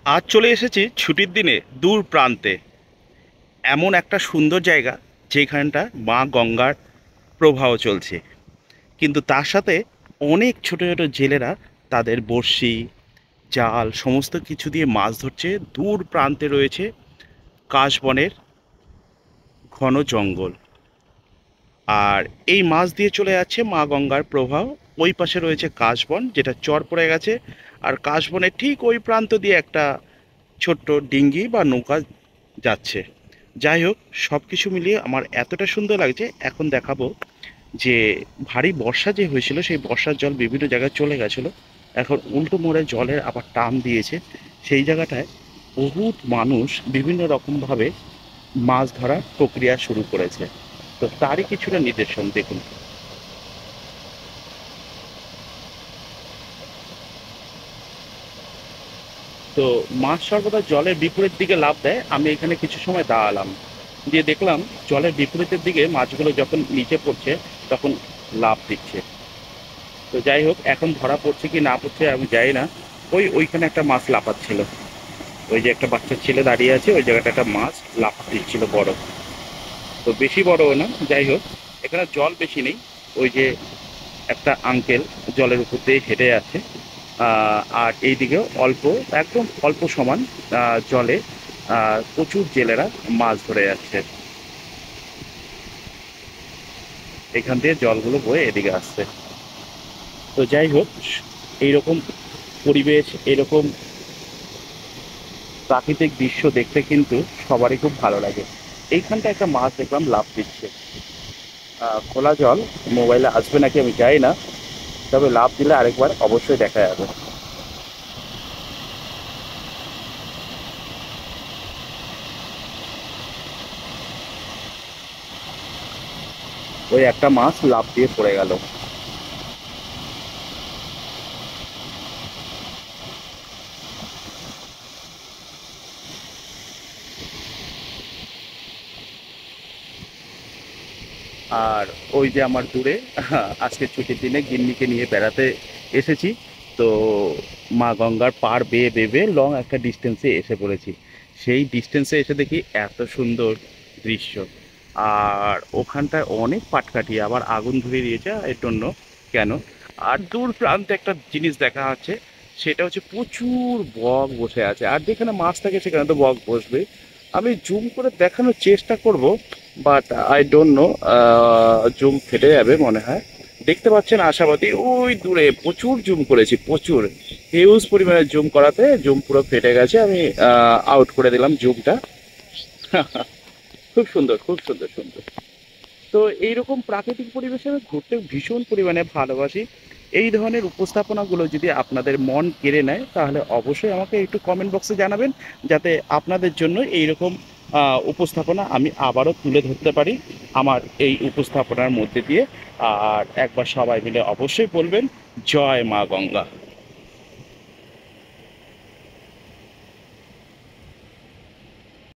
আজ চলে এসেছি ছুটির দিনে দূর প্রান্তে, এমন একটা সুন্দর জায়গা যেখানটা মা গঙ্গার প্রবাহ চলছে। কিন্তু তার সাথে অনেক ছোট ছোট জেলেরা তাদের বড়শি, জাল সমস্ত কিছু দিয়ে মাছ ধরছে। দূর প্রান্তে রয়েছে কাশবনের ঘন জঙ্গল, আর এই মাছ দিয়ে চলে যাচ্ছে মা গঙ্গার প্রবাহ। ওই পাশে রয়েছে কাশবন, যেটা চর পড়ে গেছে। আর কাশবনের ঠিক ওই প্রান্ত দিয়ে একটা ছোট্ট ডিঙ্গি বা নৌকা যাচ্ছে। যাই হোক, সব কিছু মিলিয়ে আমার এতটা সুন্দর লাগছে। এখন দেখাবো যে ভারী বর্ষা যে হয়েছিল, সেই বর্ষার জল বিভিন্ন জায়গায় চলে গেছিলো। এখন উল্টো মোড়ে জলের আবার টান দিয়েছে। সেই জায়গাটায় বহুত মানুষ বিভিন্ন রকমভাবে মাছ ধরার প্রক্রিয়া শুরু করেছে। তো তারই কিছুটা নিদর্শন দেখুন। তো মাছ সর্বদা জলের বিপরীত দিকে লাফ দেয়। আমি এখানে কিছু সময় দাঁড়ালাম, দিয়ে দেখলাম জলের বিপরীতের দিকে মাছগুলো যখন নিচে পড়ছে তখন লাফ দিচ্ছে। তো যাই হোক, এখন ধরা পড়ছে কি না পড়ছে আমি জানি না। ওইখানে একটা মাছ লাফাচ্ছিল। ওই যে একটা বাচ্চা ছেলে দাঁড়িয়ে আছে, ওই জায়গাটা একটা মাছ লাফ দিচ্ছিল বড়। তো বেশি বড়ও না, যাই হোক। এখানে জল বেশি নেই। ওই যে একটা আঙ্কেল জলের উপর দিয়ে হেঁটে যাচ্ছে। আর এইদিকেও অল্প, একদম অল্প সমান জলে প্রচুর জেলেরা মাছ ধরে যাচ্ছে। এখান দিয়ে জলগুলো বয়ে এদিকে আসছে। তো যাই হোক, এইরকম পরিবেশ, এরকম প্রাকৃতিক দৃশ্য দেখতে কিন্তু সবারই খুব ভালো লাগে। এইখানটা একটা মাছ দেখলাম লাফ দিচ্ছে। খোলা জল, মোবাইলে আসবে নাকি আমি জানি না, তবে লাফ দিলে আরেকবার অবশ্যই দেখা যাবে। ওই একটা মাছ লাফ দিয়ে পড়ে গেল। আর ওই যে আমার দূরে আজকে ছুটির দিনে গিন্নিকে নিয়ে বেড়াতে এসেছি। তো মা গঙ্গার পাড় বেয়ে বেয়ে বেয়ে লং একটা ডিস্টেন্সে এসে পড়েছি। সেই ডিস্টেন্সে এসে দেখি এত সুন্দর দৃশ্য। আর ওখানটায় অনেক পাটকাঠি আবার আগুন ধরিয়ে দিয়েছে, এর জন্য কেন। আর দূর প্রান্তে একটা জিনিস দেখা যাচ্ছে, সেটা হচ্ছে প্রচুর বক বসে আছে। আর যেখানে মাছ থাকে সেখানে তো বক বসবে। আমি জুম করে দেখানোর চেষ্টা করব, but I don't know, zoom ফেটে যাবে মনে হয়। দেখতে পাচ্ছেন আশাবাদী ওই দূরে, প্রচুর জুম করেছি, প্রচুর হিউজ পরিমাণে জুম করাতে জুম পুরো ফেটে গেছে। আমি আউট করে দিলাম জুমটা। খুব সুন্দর, খুব সুন্দর সুন্দর। তো এইরকম প্রাকৃতিক পরিবেশে আমি ঘুরতে ভীষণ পরিমাণে ভালোবাসি। এই ধরনের উপস্থাপনাগুলো যদি আপনাদের মন কেড়ে নেয় তাহলে অবশ্যই আমাকে একটু কমেন্ট বক্সে জানাবেন, যাতে আপনাদের জন্য এইরকম উপস্থাপনা আমি আবারও তুলে ধরতে পারি আমার এই উপস্থাপনার মধ্যে দিয়ে। আর একবার সবাই মিলে অবশ্যই বলবেন, জয় মা গঙ্গা।